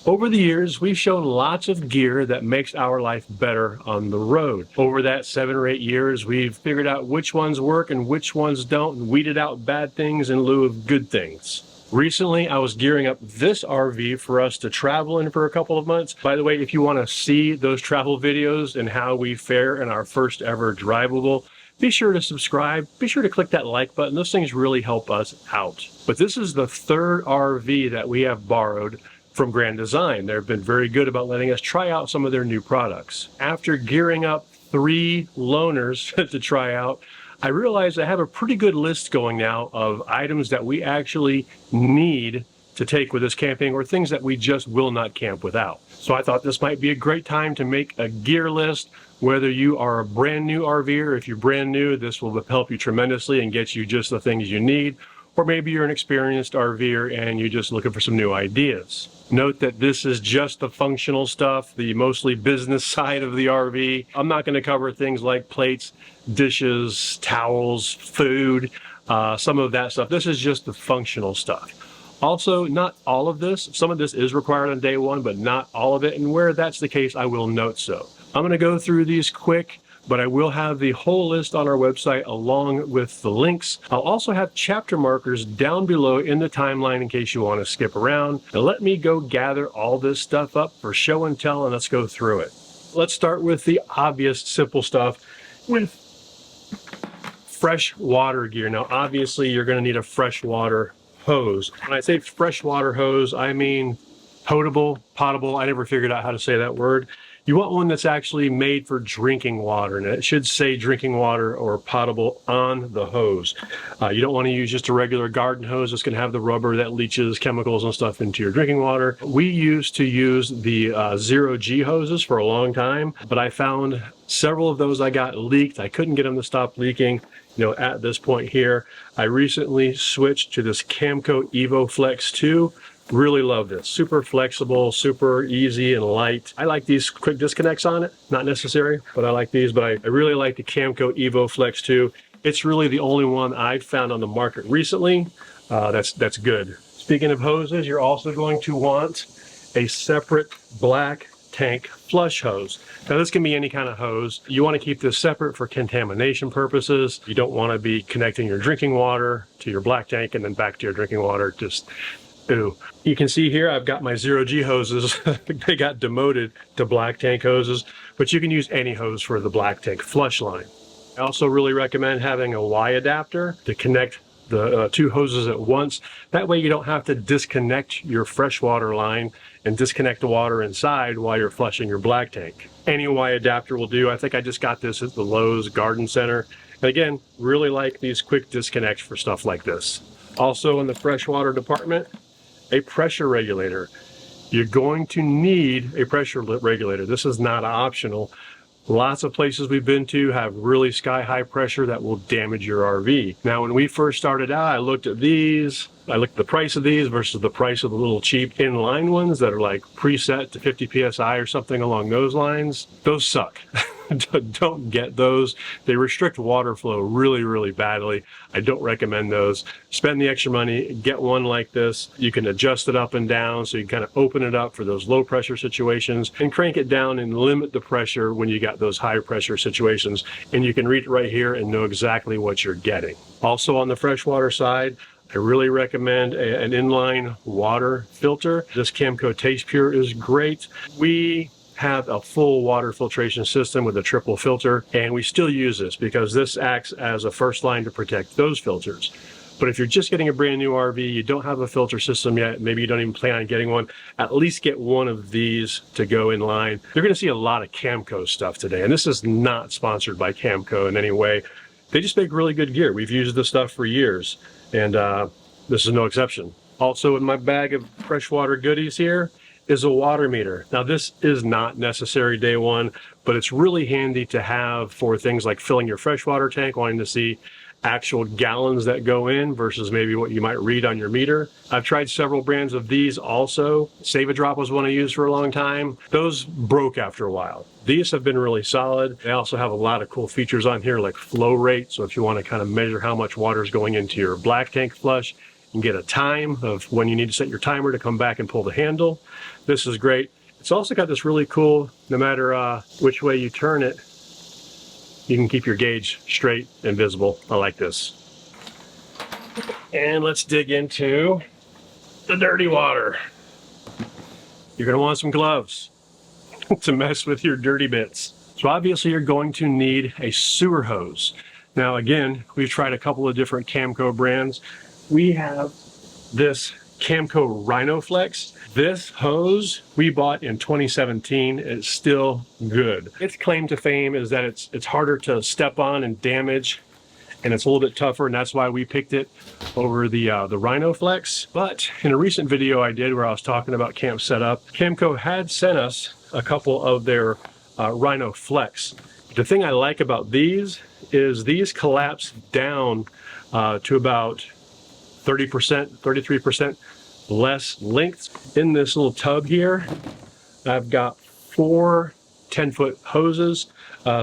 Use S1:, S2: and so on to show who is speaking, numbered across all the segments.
S1: Over the years, we've shown lots of gear that makes our life better on the road. Over that 7 or 8 years, we've figured out which ones work and which ones don't, and weeded out bad things in lieu of good things. Recently, I was gearing up this RV for us to travel in for a couple of months. By the way, if you want to see those travel videos and how we fare in our first ever drivable, be sure to subscribe. Be sure to click that like button. Those things really help us out. But this is the third RV that we have borrowed from Grand Design. They've been very good about letting us try out some of their new products. After gearing up 3 loaners to try out, I realized I have a pretty good list going now of items that we actually need to take with us camping, or things that we just will not camp without. So I thought this might be a great time to make a gear list. Whether you are a brand new RVer, if you're brand new, this will help you tremendously and get you just the things you need. Or maybe you're an experienced RVer and you're just looking for some new ideas. Note that this is just the functional stuff, the mostly business side of the RV. I'm not going to cover things like plates, dishes, towels, food, some of that stuff. This is just the functional stuff. Also, not all of this. Some of this is required on day one, but not all of it. And where that's the case, I will note so. I'm going to go through these quick, but I will have the whole list on our website along with the links. I'll also have chapter markers down below in the timeline in case you want to skip around. Now let me go gather all this stuff up for show and tell, and let's go through it. Let's start with the obvious, simple stuff with fresh water gear. Now obviously you're going to need a freshwater hose. When I say freshwater hose, I mean potable. I never figured out how to say that word. You want one that's actually made for drinking water, and it should say drinking water or potable on the hose. You don't want to use just a regular garden hose that's going to have the rubber that leaches chemicals and stuff into your drinking water. We used to use the 0G hoses for a long time, but I found several of those I got leaked. I couldn't get them to stop leaking. At this point here, I recently switched to this Camco Evo Flex 2. Really love this. Super flexible, super easy and light. I like these quick disconnects on it. Not necessary, but I like these. But I really like the Camco Evo Flex 2. It's really the only one I've found on the market recently that's good. Speaking of hoses, you're also going to want a separate black tank flush hose. Now this can be any kind of hose. You want to keep this separate for contamination purposes. You don't want to be connecting your drinking water to your black tank and then back to your drinking water. Just ew. You can see here I've got my 0G hoses. They got demoted to black tank hoses, but you can use any hose for the black tank flush line. I also really recommend having a Y adapter to connect the 2 hoses at once. That way you don't have to disconnect your freshwater line and disconnect the water inside while you're flushing your black tank. Any Y adapter will do. I think I just got this at the Lowe's Garden Center. And again, really like these quick disconnects for stuff like this. Also in the freshwater department, a pressure regulator. You're going to need a pressure regulator. This is not optional. Lots of places we've been to have really sky-high pressure that will damage your RV. Now, when we first started out, I looked at these. I looked at the price of these versus the price of the little cheap inline ones that are like preset to 50 PSI or something along those lines. Those suck. Don't get those. They restrict water flow really, really badly. I don't recommend those. Spend the extra money, get one like this. You can adjust it up and down so you can kind of open it up for those low pressure situations and crank it down and limit the pressure when you got those high pressure situations. And you can read it right here and know exactly what you're getting. Also on the freshwater side, I really recommend an inline water filter. This Camco Taste Pure is great. We have a full water filtration system with a triple filter, and we still use this because this acts as a first line to protect those filters. But if you're just getting a brand new RV, you don't have a filter system yet, maybe you don't even plan on getting one, at least get one of these to go in line. You're going to see a lot of Camco stuff today, and this is not sponsored by Camco in any way. They just make really good gear. We've used this stuff for years, and this is no exception. Also in my bag of freshwater goodies here is a water meter. Now this is not necessary day one, but it's really handy to have for things like filling your freshwater tank, wanting to see actual gallons that go in versus maybe what you might read on your meter. I've tried several brands of these also. Save a Drop was one I used for a long time. Those broke after a while. These have been really solid. They also have a lot of cool features on here like flow rate. So if you want to kind of measure how much water is going into your black tank flush, and get a time of when you need to set your timer to come back and pull the handle. This is great. It's also got this really cool, no matter which way you turn it, you can keep your gauge straight and visible. I like this. And let's dig into the dirty water. You're gonna want some gloves to mess with your dirty bits. So obviously you're going to need a sewer hose. Now again, we've tried a couple of different Camco brands. We have this Camco Rhinoflex. This hose we bought in 2017. It's still good. Its claim to fame is that it's harder to step on and damage, and it's a little bit tougher, and that's why we picked it over the Rhinoflex. But in a recent video I did where I was talking about camp setup, Camco had sent us a couple of their Rhinoflex. The thing I like about these is these collapse down to about 30%, 33% less length. In this little tub here, I've got 4 10-foot hoses,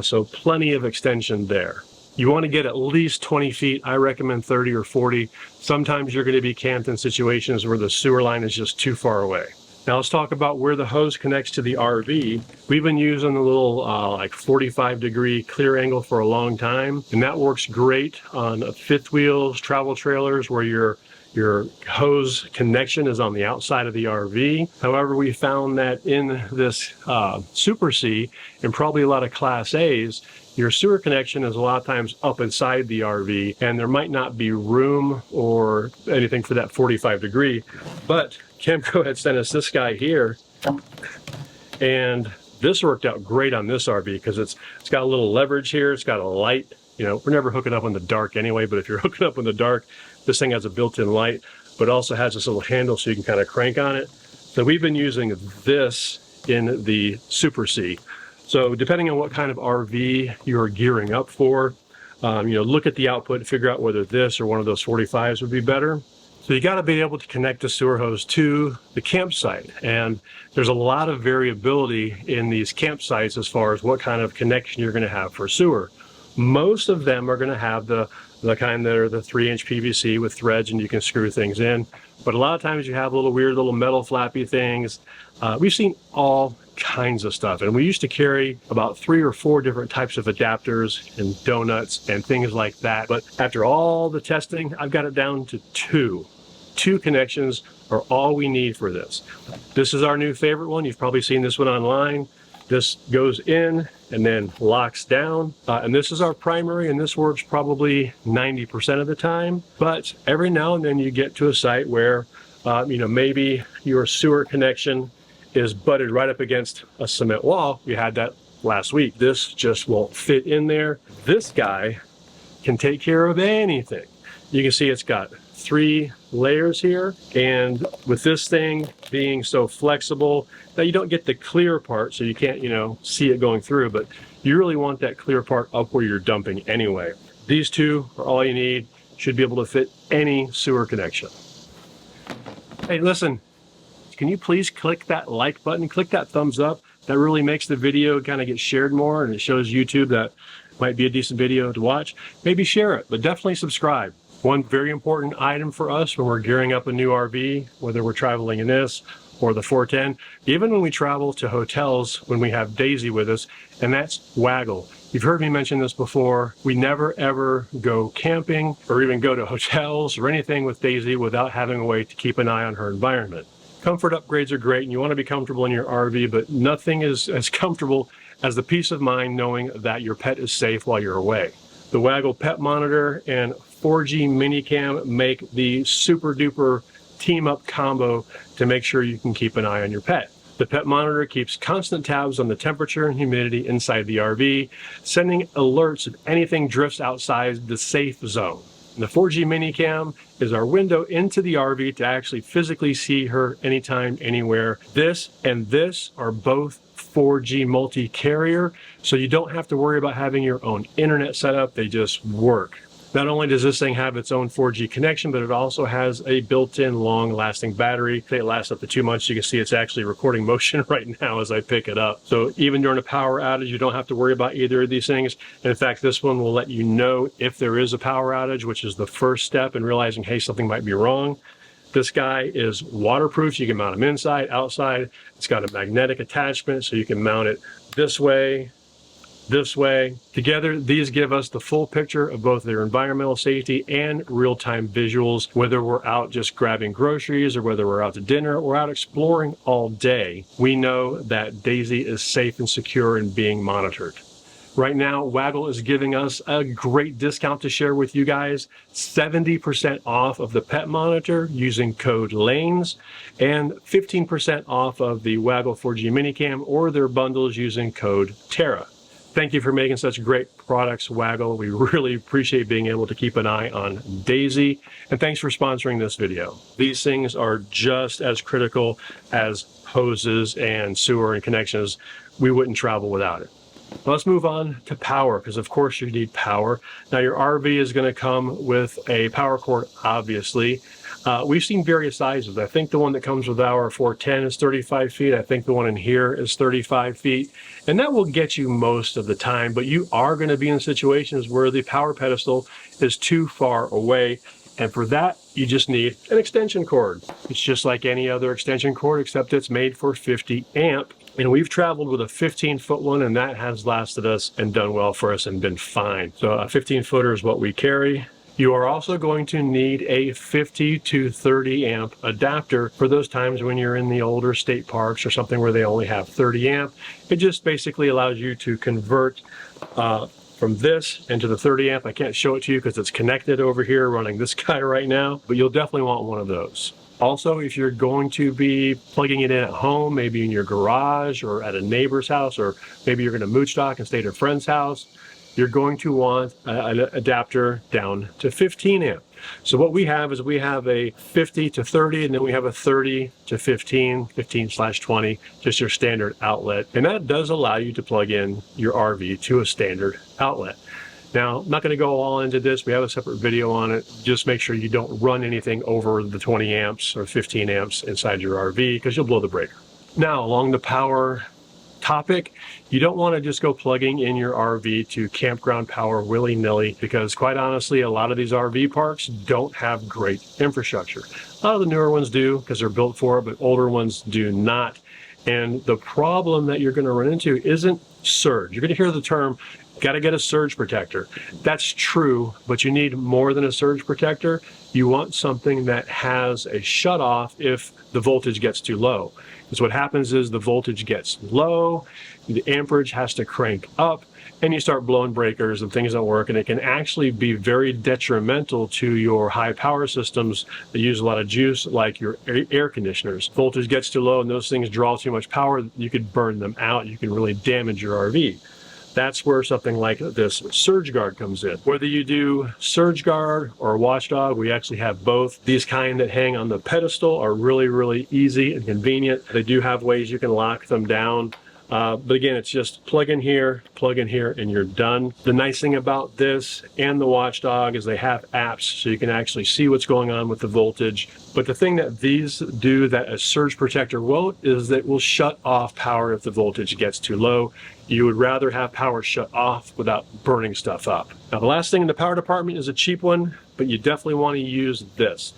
S1: so plenty of extension there. You want to get at least 20 feet. I recommend 30 or 40. Sometimes you're going to be camped in situations where the sewer line is just too far away. Now let's talk about where the hose connects to the RV. We've been using the little like 45-degree clear angle for a long time, and that works great on fifth wheels, travel trailers, where your hose connection is on the outside of the RV. However, we found that in this Super C and probably a lot of Class A's, your sewer connection is a lot of times up inside the RV, and there might not be room or anything for that 45 degree. But Camco had sent us this guy here, and this worked out great on this RV because it's got a little leverage here. It's got a light. You know, we're never hooking up in the dark anyway, but if you're hooking up in the dark, this thing has a built-in light, but also has this little handle so you can kind of crank on it. So we've been using this in the Super C. So depending on what kind of RV you're gearing up for, you know, look at the output, figure out whether this or one of those 45s would be better. So you got to be able to connect the sewer hose to the campsite. And there's a lot of variability in these campsites as far as what kind of connection you're going to have for sewer. Most of them are going to have the kind that are the 3-inch PVC with threads and you can screw things in. But a lot of times you have little weird little metal flappy things. We've seen all kinds of stuff, and we used to carry about 3 or 4 different types of adapters and donuts and things like that. But after all the testing, I've got it down to 2. 2 connections are all we need for this. This is our new favorite one. You've probably seen this one online. This goes in and then locks down. And this is our primary, and this works probably 90% of the time. But every now and then you get to a site where, you know, maybe your sewer connection is butted right up against a cement wall. We had that last week. This just won't fit in there. This guy can take care of anything. You can see it's got 3 layers here, and with this thing being so flexible, now you don't get the clear part, so you can't, you know, see it going through, but you really want that clear part up where you're dumping anyway. These 2 are all you need. Should be able to fit any sewer connection. Hey, listen, can you please click that like button, click that thumbs up? That really makes the video kind of get shared more, and it shows YouTube that might be a decent video to watch. Maybe share it, but definitely subscribe. One very important item for us when we're gearing up a new RV, whether we're traveling in this or the 410, even when we travel to hotels when we have Daisy with us, and that's Waggle. You've heard me mention this before. We never ever go camping or even go to hotels or anything with Daisy without having a way to keep an eye on her environment. Comfort upgrades are great and you want to be comfortable in your RV, but nothing is as comfortable as the peace of mind knowing that your pet is safe while you're away. The Waggle Pet Monitor and 4G Minicam make the super duper team up combo to make sure you can keep an eye on your pet. The Pet Monitor keeps constant tabs on the temperature and humidity inside the RV, sending alerts if anything drifts outside the safe zone. And the 4G Minicam is our window into the RV to actually physically see her anytime, anywhere. This and this are both 4G multi-carrier, so you don't have to worry about having your own internet set up. They just work. Not only does this thing have its own 4G connection, but it also has a built-in long-lasting battery. It lasts up to 2 months. You can see it's actually recording motion right now as I pick it up. So even during a power outage, you don't have to worry about either of these things. And in fact, this one will let you know if there is a power outage, which is the first step in realizing, hey, something might be wrong. This guy is waterproof. You can mount him inside, outside. It's got a magnetic attachment, so you can mount it this way. Together, these give us the full picture of both their environmental safety and real-time visuals, whether we're out just grabbing groceries or whether we're out to dinner or out exploring all day. We know that Daisy is safe and secure and being monitored. Right now, Waggle is giving us a great discount to share with you guys. 70% off of the pet monitor using code LANES and 15% off of the Waggle 4G Minicam or their bundles using code TERRA. Thank you for making such great products, Waggle. We really appreciate being able to keep an eye on Daisy. And thanks for sponsoring this video. These things are just as critical as hoses and sewer and connections. We wouldn't travel without it. Let's move on to power, because of course you need power. Now your RV is going to come with a power cord, obviously. We've seen various sizes. I think the one that comes with our 410 is 35 feet. I think the one in here is 35 feet. And that will get you most of the time, but you are going to be in situations where the power pedestal is too far away. And for that, you just need an extension cord. It's just like any other extension cord, except it's made for 50 amp. And we've traveled with a 15-foot one, and that has lasted us and done well for us and been fine. So a 15-footer is what we carry. You are also going to need a 50 to 30 amp adapter for those times when you're in the older state parks or something where they only have 30 amp. It just basically allows you to convert from this into the 30 amp. I can't show it to you because it's connected over here running this guy right now, but you'll definitely want one of those. Also, if you're going to be plugging it in at home, maybe in your garage or at a neighbor's house, or maybe you're going to mooch dock and stay at a friend's house, you're going to want an adapter down to 15 amp. So what we have is we have a 50 to 30, and then we have a 30 to 15, 15/20, just your standard outlet. And that does allow you to plug in your RV to a standard outlet. Now, I'm not going to go all into this. We have a separate video on it. Just make sure you don't run anything over the 20 amps or 15 amps inside your RV, because you'll blow the breaker. Now, along the power topic, you don't want to just go plugging in your RV to campground power willy-nilly, because quite honestly, a lot of these RV parks don't have great infrastructure. A lot of the newer ones do because they're built for it, but older ones do not. And the problem that you're going to run into isn't surge. You're going to hear the term, got to get a surge protector. That's true, but you need more than a surge protector. You want something that has a shutoff if the voltage gets too low. Because what happens is the voltage gets low, the amperage has to crank up, and you start blowing breakers and things don't work, and it can actually be very detrimental to your high power systems that use a lot of juice, like your air conditioners. Voltage gets too low and those things draw too much power, you could burn them out. You can really damage your RV. That's where something like this surge guard comes in. Whether you do surge guard or watchdog, we actually have both. These kind that hang on the pedestal are really, really easy and convenient. They do have ways you can lock them down. But again, it's just plug in here, and you're done. The nice thing about this and the watchdog is they have apps, so you can actually see what's going on with the voltage. But the thing that these do that a surge protector won't is that it will shut off power if the voltage gets too low. You would rather have power shut off without burning stuff up. Now, the last thing in the power department is a cheap one, but you definitely want to use this.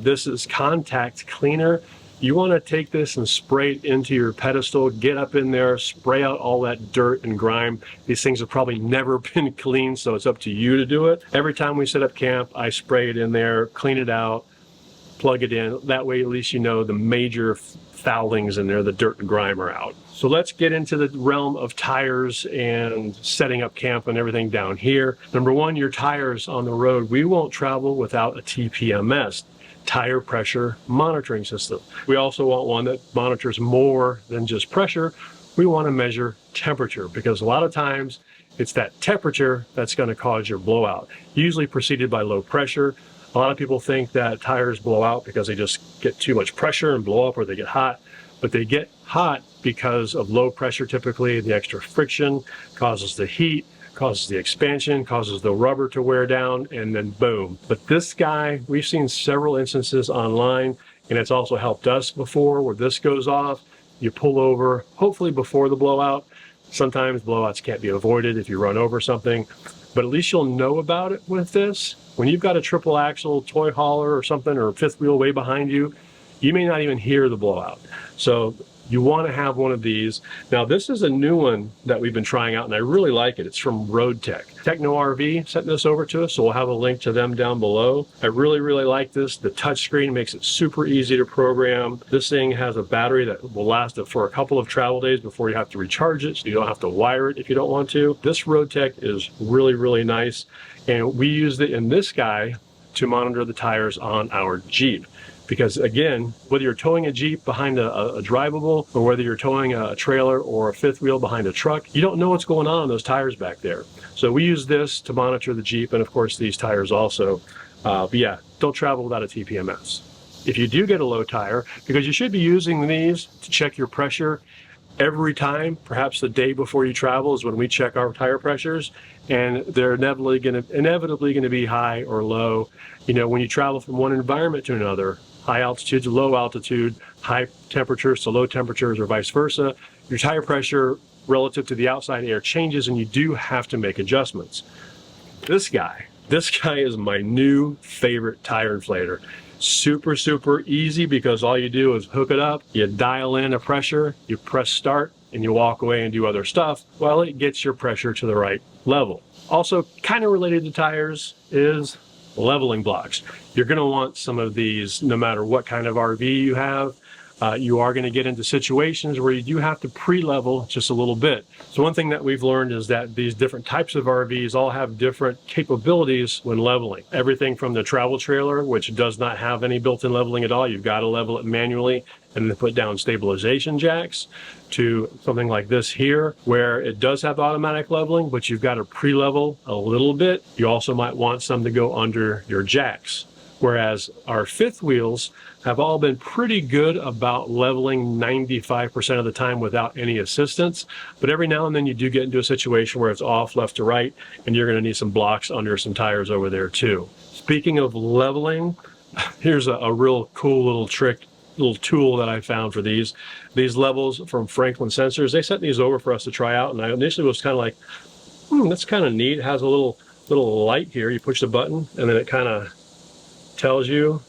S1: This is contact cleaner. You want to take this and spray it into your pedestal, get up in there, spray out all that dirt and grime. These things have probably never been cleaned, so it's up to you to do it. Every time we set up camp, I spray it in there, clean it out, plug it in. That way, at least you know the major foulings in there, the dirt and grime are out. So let's get into the realm of tires and setting up camp and everything down here. Number one, your tires on the road. We won't travel without a TPMS, tire pressure monitoring system. We also want one that monitors more than just pressure. We want to measure temperature, because a lot of times it's that temperature that's going to cause your blowout, usually preceded by low pressure. A lot of people think that tires blow out because they just get too much pressure and blow up, or they get hot, but they get hot because of low pressure. Typically, the extra friction causes the heat, causes the expansion, causes the rubber to wear down, and then boom. But this guy, we've seen several instances online, and it's also helped us before where this goes off. You pull over, hopefully before the blowout. Sometimes blowouts can't be avoided if you run over something, but at least you'll know about it with this. When you've got a triple axle toy hauler or something, or a fifth wheel way behind you, you may not even hear the blowout. So you want to have one of these. Now this is a new one that we've been trying out and I really like it. It's from Road Tech. Techno RV sent this over to us, so we'll have a link to them down below. I really like this. The touchscreen makes it super easy to program. This thing has a battery that will last it for a couple of travel days before you have to recharge it, so you don't have to wire it if you don't want to. This Road Tech is really nice, and we used it in this guy to monitor the tires on our Jeep. Because again, whether you're towing a Jeep behind a drivable, or whether you're towing a trailer or a fifth wheel behind a truck, you don't know what's going on those tires back there. So we use this to monitor the Jeep, and of course these tires also. But yeah, don't travel without a TPMS. If you do get a low tire, because you should be using these to check your pressure every time, perhaps the day before you travel is when we check our tire pressures, and they're inevitably going to be high or low. You know, when you travel from one environment to another, high altitude to low altitude, high temperatures to low temperatures, or vice versa, your tire pressure relative to the outside air changes, and you do have to make adjustments. This guy is my new favorite tire inflator. Super easy, because all you do is hook it up, you dial in a pressure, you press start, and you walk away and do other stuff while it gets your pressure to the right level. Also, kind of related to tires is leveling blocks. You're going to want some of these no matter what kind of RV you have. You are going to get into situations where you do have to pre-level just a little bit. So one thing that we've learned is that these different types of RVs all have different capabilities when leveling. Everything from the travel trailer, which does not have any built-in leveling at all, you've got to level it manually and then put down stabilization jacks, to something like this here, where it does have automatic leveling, but you've got to pre-level a little bit. You also might want some to go under your jacks. Whereas our fifth wheels have all been pretty good about leveling 95% of the time without any assistance. But every now and then you do get into a situation where it's off left to right, and you're going to need some blocks under some tires over there too. Speaking of leveling, here's a real cool little trick, little tool that I found for these levels from Franklin Sensors. They sent these over for us to try out, and I initially was kind of like, that's kind of neat. It has a little light here. You push the button, and then it kind of tells you,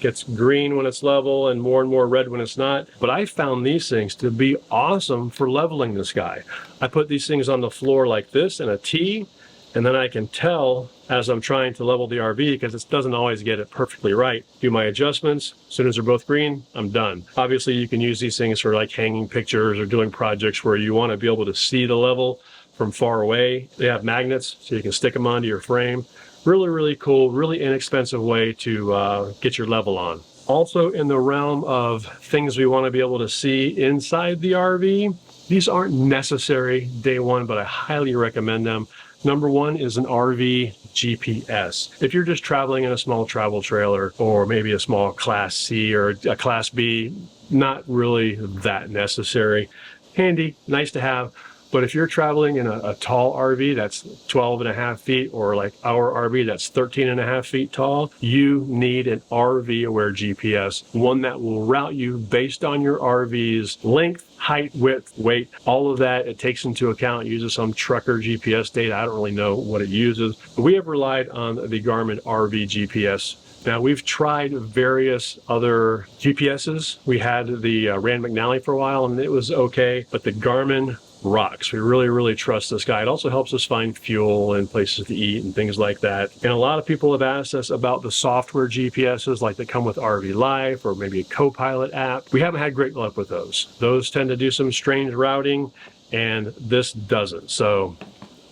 S1: gets green when it's level and more red when it's not. But I found these things to be awesome for leveling this guy. I put these things on the floor like this in a T, and then I can tell as I'm trying to level the RV, because it doesn't always get it perfectly right, do my adjustments. As soon as they're both green, I'm done. Obviously you can use these things for like hanging pictures or doing projects where you want to be able to see the level from far away. They have magnets so you can stick them onto your frame. Really cool, really inexpensive way to get your level on. Also, in the realm of things we want to be able to see inside the RV, these aren't necessary day one, but I highly recommend them. Number one is an RV GPS. If you're just traveling in a small travel trailer, or maybe a small Class C or a Class B, not really that necessary. Handy, nice to have. But if you're traveling in a tall RV that's 12.5 feet, or like our RV that's 13.5 feet tall, you need an RV aware GPS, one that will route you based on your RV's length, height, width, weight, all of that. It takes into account, uses some trucker GPS data. I don't really know what it uses, but we have relied on the Garmin RV GPS. Now, we've tried various other GPSs. We had the Rand McNally for a while, and it was okay, but the Garmin rocks. We really trust this guy. It also helps us find fuel and places to eat and things like that. And a lot of people have asked us about the software GPSs, like that come with RV Life or maybe a Copilot app. We haven't had great luck with those. Those tend to do some strange routing, and this doesn't. So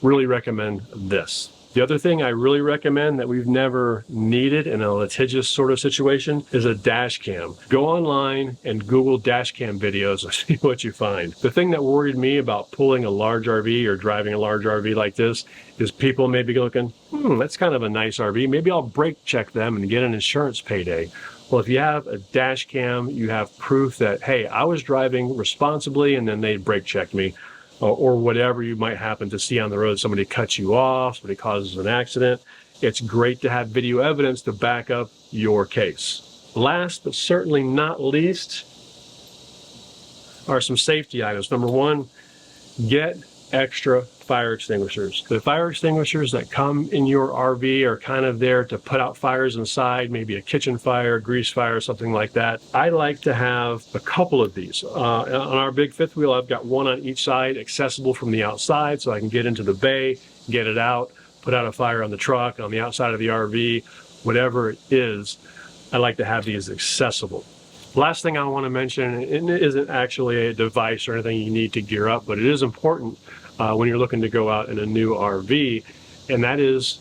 S1: really recommend this. The other thing I really recommend that we've never needed in a litigious sort of situation is a dash cam. Go online and Google dash cam videos and see what you find. The thing that worried me about pulling a large RV or driving a large RV like this is people may be looking, that's kind of a nice RV. Maybe I'll brake check them and get an insurance payday. Well, if you have a dash cam, you have proof that, hey, I was driving responsibly, and then they brake checked me. or whatever you might happen to see on the road. Somebody cuts you off, somebody causes an accident. It's great to have video evidence to back up your case. Last but certainly not least are some safety items. Number one, get extra fire extinguishers. The fire extinguishers that come in your RV are kind of there to put out fires inside, maybe a kitchen fire, grease fire, something like that. I like to have a couple of these. On our big fifth wheel, I've got one on each side, accessible from the outside, so I can get into the bay, get it out, put out a fire on the truck, on the outside of the RV, whatever it is. I like to have these accessible. Last thing I want to mention, it isn't actually a device or anything you need to gear up, but it is important when you're looking to go out in a new RV, and that is,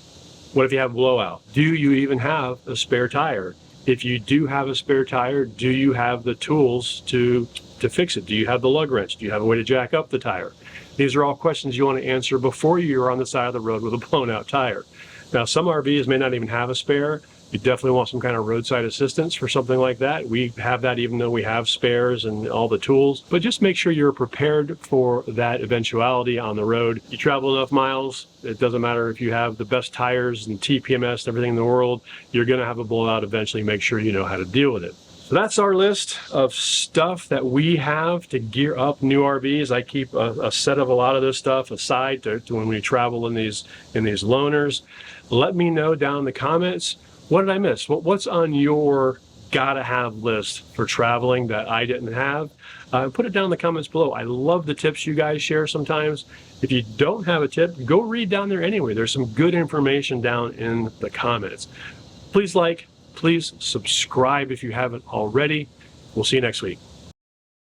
S1: what if you have blowout? Do you even have a spare tire? If you do have a spare tire, do you have the tools to fix it? Do you have the lug wrench? Do you have a way to jack up the tire? These are all questions you want to answer before you're on the side of the road with a blown out tire. Now, some RVs may not even have a spare. You definitely want some kind of roadside assistance for something like that. We have that even though we have spares and all the tools, but just make sure you're prepared for that eventuality on the road. You travel enough miles, it doesn't matter if you have the best tires and TPMS and everything in the world, you're gonna have a blowout eventually. Make sure you know how to deal with it. So that's our list of stuff that we have to gear up new RVs. I keep a set of a lot of this stuff aside to when we travel in these loaners. Let me know down in the comments, what did I miss? What's on your gotta have list for traveling that I didn't have? Put it down in the comments below. I love the tips you guys share sometimes. If you don't have a tip, go read down there anyway. There's some good information down in the comments. Please like, please subscribe if you haven't already. We'll see you next week.